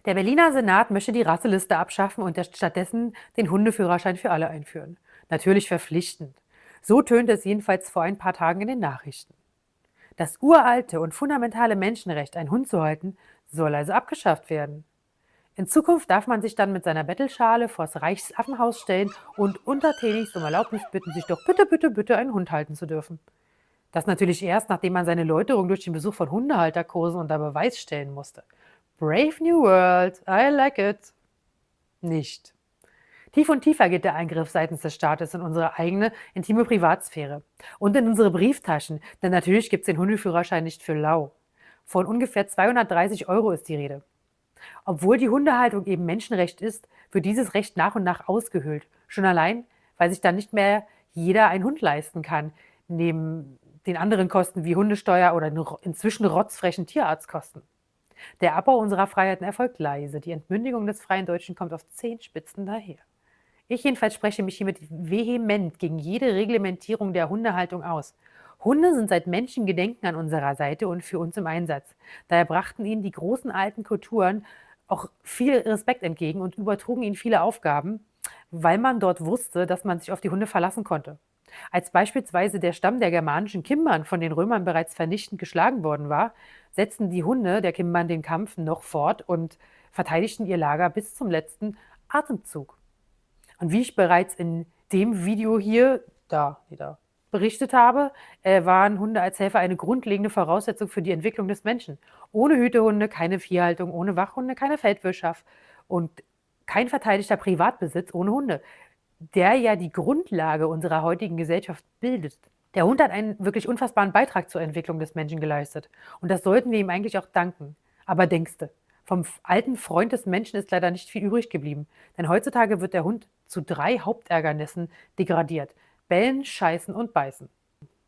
Der Berliner Senat möchte die Rasseliste abschaffen und stattdessen den Hundeführerschein für alle einführen. Natürlich verpflichtend. So tönt es jedenfalls vor ein paar Tagen in den Nachrichten. Das uralte und fundamentale Menschenrecht, einen Hund zu halten, soll also abgeschafft werden. In Zukunft darf man sich dann mit seiner Bettelschale vors Reichsaffenhaus stellen und untertänigst um Erlaubnis bitten, sich doch bitte, bitte, bitte einen Hund halten zu dürfen. Das natürlich erst, nachdem man seine Läuterung durch den Besuch von Hundehalterkursen unter Beweis stellen musste. Brave New World, I like it. Nicht. Tief und tiefer geht der Eingriff seitens des Staates in unsere eigene, intime Privatsphäre und in unsere Brieftaschen, denn natürlich gibt es den Hundeführerschein nicht für lau. Von ungefähr 230 € ist die Rede. Obwohl die Hundehaltung eben Menschenrecht ist, wird dieses Recht nach und nach ausgehöhlt. Schon allein, weil sich dann nicht mehr jeder einen Hund leisten kann, neben den anderen Kosten wie Hundesteuer oder den inzwischen rotzfrechen Tierarztkosten. Der Abbau unserer Freiheiten erfolgt leise. Die Entmündigung des freien Deutschen kommt auf Zehenspitzen daher. Ich jedenfalls spreche mich hiermit vehement gegen jede Reglementierung der Hundehaltung aus. Hunde sind seit Menschengedenken an unserer Seite und für uns im Einsatz. Daher brachten ihnen die großen alten Kulturen auch viel Respekt entgegen und übertrugen ihnen viele Aufgaben, weil man dort wusste, dass man sich auf die Hunde verlassen konnte. Als beispielsweise der Stamm der germanischen Kimbern von den Römern bereits vernichtend geschlagen worden war, setzten die Hunde der Kimbern den Kampf noch fort und verteidigten ihr Lager bis zum letzten Atemzug. Und wie ich bereits in dem Video hier, da berichtet habe, waren Hunde als Helfer eine grundlegende Voraussetzung für die Entwicklung des Menschen. Ohne Hütehunde keine Viehhaltung, ohne Wachhunde keine Feldwirtschaft und kein verteidigter Privatbesitz ohne Hunde, der ja die Grundlage unserer heutigen Gesellschaft bildet. Der Hund hat einen wirklich unfassbaren Beitrag zur Entwicklung des Menschen geleistet. Und das sollten wir ihm eigentlich auch danken. Aber denkste, vom alten Freund des Menschen ist leider nicht viel übrig geblieben. Denn heutzutage wird der Hund zu 3 Hauptärgernissen degradiert. Bellen, Scheißen und Beißen.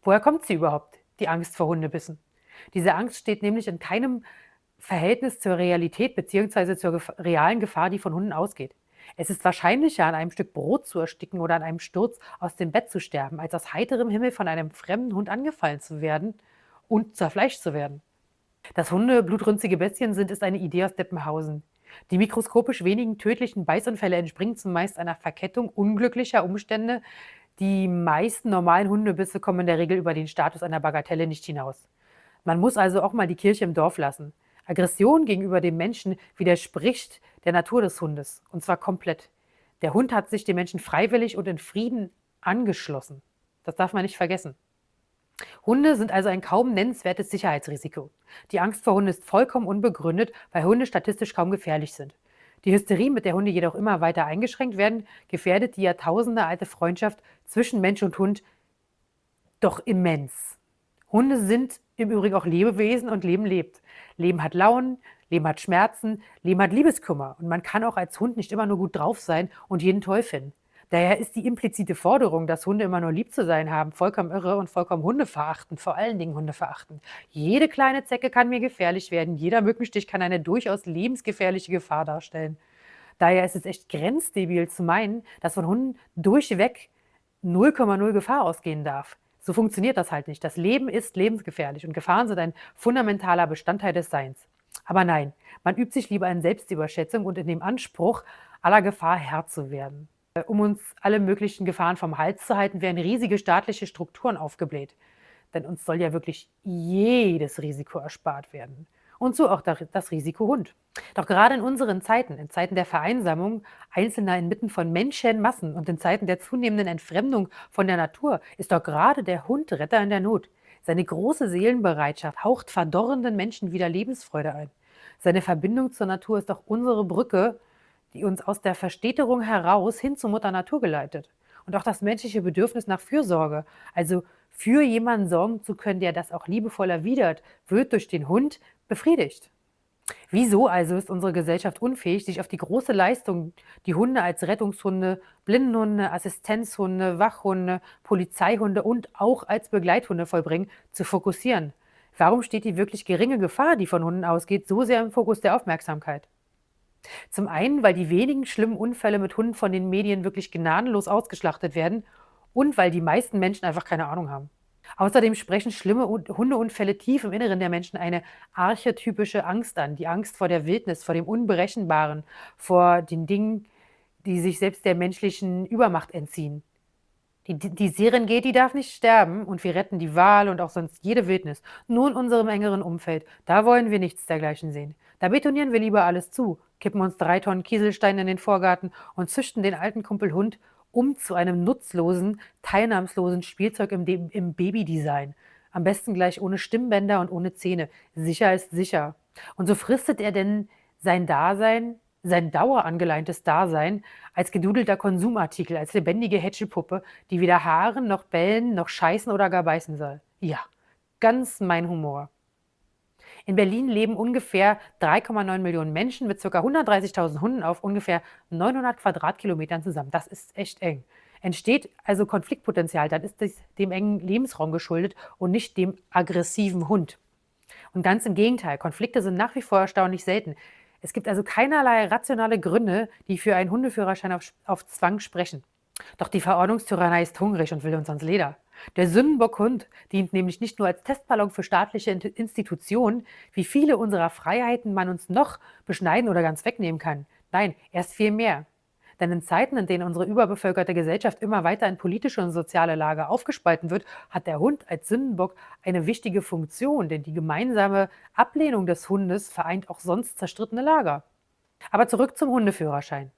Woher kommt sie überhaupt, die Angst vor Hundebissen? Diese Angst steht nämlich in keinem Verhältnis zur Realität bzw. zur realen Gefahr, die von Hunden ausgeht. Es ist wahrscheinlicher, an einem Stück Brot zu ersticken oder an einem Sturz aus dem Bett zu sterben, als aus heiterem Himmel von einem fremden Hund angefallen zu werden und zerfleischt zu werden. Dass Hunde blutrünstige Bestien sind, ist eine Idee aus Deppenhausen. Die mikroskopisch wenigen tödlichen Beißunfälle entspringen zumeist einer Verkettung unglücklicher Umstände. Die meisten normalen Hundebisse kommen in der Regel über den Status einer Bagatelle nicht hinaus. Man muss also auch mal die Kirche im Dorf lassen. Aggression gegenüber dem Menschen widerspricht der Natur des Hundes, und zwar komplett. Der Hund hat sich dem Menschen freiwillig und in Frieden angeschlossen. Das darf man nicht vergessen. Hunde sind also ein kaum nennenswertes Sicherheitsrisiko. Die Angst vor Hunden ist vollkommen unbegründet, weil Hunde statistisch kaum gefährlich sind. Die Hysterie, mit der Hunde jedoch immer weiter eingeschränkt werden, gefährdet die jahrtausendealte Freundschaft zwischen Mensch und Hund doch immens. Hunde sind im Übrigen auch Lebewesen und Leben lebt. Leben hat Launen, Leben hat Schmerzen, Leben hat Liebeskummer. Und man kann auch als Hund nicht immer nur gut drauf sein und jeden toll finden. Daher ist die implizite Forderung, dass Hunde immer nur lieb zu sein haben, vollkommen irre und vollkommen hundeverachtend, vor allen Dingen hundeverachtend. Jede kleine Zecke kann mir gefährlich werden, jeder Mückenstich kann eine durchaus lebensgefährliche Gefahr darstellen. Daher ist es echt grenzdebil zu meinen, dass von Hunden durchweg 0,0 Gefahr ausgehen darf. So funktioniert das halt nicht. Das Leben ist lebensgefährlich und Gefahren sind ein fundamentaler Bestandteil des Seins. Aber nein, man übt sich lieber in Selbstüberschätzung und in dem Anspruch, aller Gefahr Herr zu werden. Um uns alle möglichen Gefahren vom Hals zu halten, werden riesige staatliche Strukturen aufgebläht. Denn uns soll ja wirklich jedes Risiko erspart werden. Und so auch das Risiko Hund. Doch gerade in unseren Zeiten, in Zeiten der Vereinsamung Einzelner inmitten von Menschenmassen und in Zeiten der zunehmenden Entfremdung von der Natur, ist doch gerade der Hund Retter in der Not. Seine große Seelenbereitschaft haucht verdorrenden Menschen wieder Lebensfreude ein. Seine Verbindung zur Natur ist doch unsere Brücke, die uns aus der Verstädterung heraus hin zur Mutter Natur geleitet. Und auch das menschliche Bedürfnis nach Fürsorge, also für jemanden sorgen zu können, der das auch liebevoll erwidert, wird durch den Hund befriedigt. Wieso also ist unsere Gesellschaft unfähig, sich auf die große Leistung, die Hunde als Rettungshunde, Blindenhunde, Assistenzhunde, Wachhunde, Polizeihunde und auch als Begleithunde vollbringen, zu fokussieren? Warum steht die wirklich geringe Gefahr, die von Hunden ausgeht, so sehr im Fokus der Aufmerksamkeit? Zum einen, weil die wenigen schlimmen Unfälle mit Hunden von den Medien wirklich gnadenlos ausgeschlachtet werden und weil die meisten Menschen einfach keine Ahnung haben. Außerdem sprechen schlimme Hundeunfälle tief im Inneren der Menschen eine archetypische Angst an. Die Angst vor der Wildnis, vor dem Unberechenbaren, vor den Dingen, die sich selbst der menschlichen Übermacht entziehen. Die Serengeti darf nicht sterben und wir retten die Wal und auch sonst jede Wildnis. Nur in unserem engeren Umfeld. Da wollen wir nichts dergleichen sehen. Da betonieren wir lieber alles zu, kippen uns 3 Tonnen Kieselsteine in den Vorgarten und züchten den alten Kumpel Hund um zu einem nutzlosen, teilnahmslosen Spielzeug im Babydesign. Am besten gleich ohne Stimmbänder und ohne Zähne. Sicher ist sicher. Und so fristet er denn sein Dasein, sein dauerangeleintes Dasein, als gedudelter Konsumartikel, als lebendige Hätschelpuppe, die weder haaren, noch bellen, noch scheißen oder gar beißen soll. Ja, ganz mein Humor. In Berlin leben ungefähr 3,9 Millionen Menschen mit ca. 130.000 Hunden auf ungefähr 900 Quadratkilometern zusammen. Das ist echt eng. Entsteht also Konfliktpotenzial, dann ist das dem engen Lebensraum geschuldet und nicht dem aggressiven Hund. Und ganz im Gegenteil, Konflikte sind nach wie vor erstaunlich selten. Es gibt also keinerlei rationale Gründe, die für einen Hundeführerschein auf Zwang sprechen. Doch die Verordnungstyrannei ist hungrig und will uns ans Leder. Der Sündenbockhund dient nämlich nicht nur als Testballon für staatliche Institutionen, wie viele unserer Freiheiten man uns noch beschneiden oder ganz wegnehmen kann. Nein, er ist viel mehr. Denn in Zeiten, in denen unsere überbevölkerte Gesellschaft immer weiter in politische und soziale Lager aufgespalten wird, hat der Hund als Sündenbock eine wichtige Funktion, denn die gemeinsame Ablehnung des Hundes vereint auch sonst zerstrittene Lager. Aber zurück zum Hundeführerschein.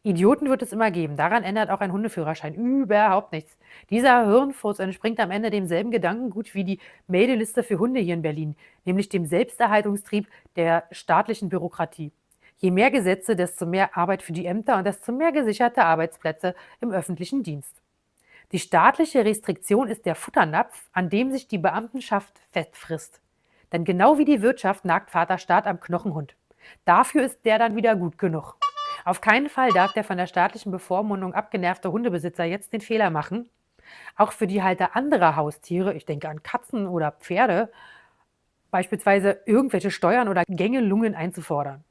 Idioten wird es immer geben. Daran ändert auch ein Hundeführerschein überhaupt nichts. Dieser Hirnfurz entspringt am Ende demselben Gedankengut wie die Meldeliste für Hunde hier in Berlin, nämlich dem Selbsterhaltungstrieb der staatlichen Bürokratie. Je mehr Gesetze, desto mehr Arbeit für die Ämter und desto mehr gesicherte Arbeitsplätze im öffentlichen Dienst. Die staatliche Restriktion ist der Futternapf, an dem sich die Beamtenschaft festfrisst. Denn genau wie die Wirtschaft nagt Vater Staat am Knochenhund. Dafür ist der dann wieder gut genug. Auf keinen Fall darf der von der staatlichen Bevormundung abgenervte Hundebesitzer jetzt den Fehler machen, auch für die Halter anderer Haustiere, ich denke an Katzen oder Pferde, beispielsweise irgendwelche Steuern oder Gängelungen einzufordern.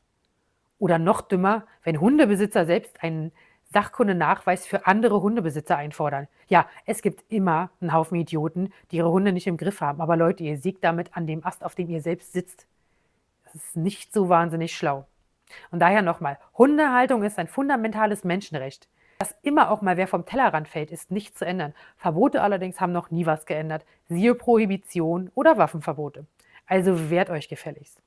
Oder noch dümmer, wenn Hundebesitzer selbst einen Sachkundenachweis für andere Hundebesitzer einfordern. Ja, es gibt immer einen Haufen Idioten, die ihre Hunde nicht im Griff haben. Aber Leute, ihr sägt damit an dem Ast, auf dem ihr selbst sitzt. Das ist nicht so wahnsinnig schlau. Und daher nochmal, Hundehaltung ist ein fundamentales Menschenrecht. Dass immer auch mal wer vom Tellerrand fällt, ist nicht zu ändern. Verbote allerdings haben noch nie was geändert. Siehe Prohibition oder Waffenverbote. Also wehrt euch gefälligst.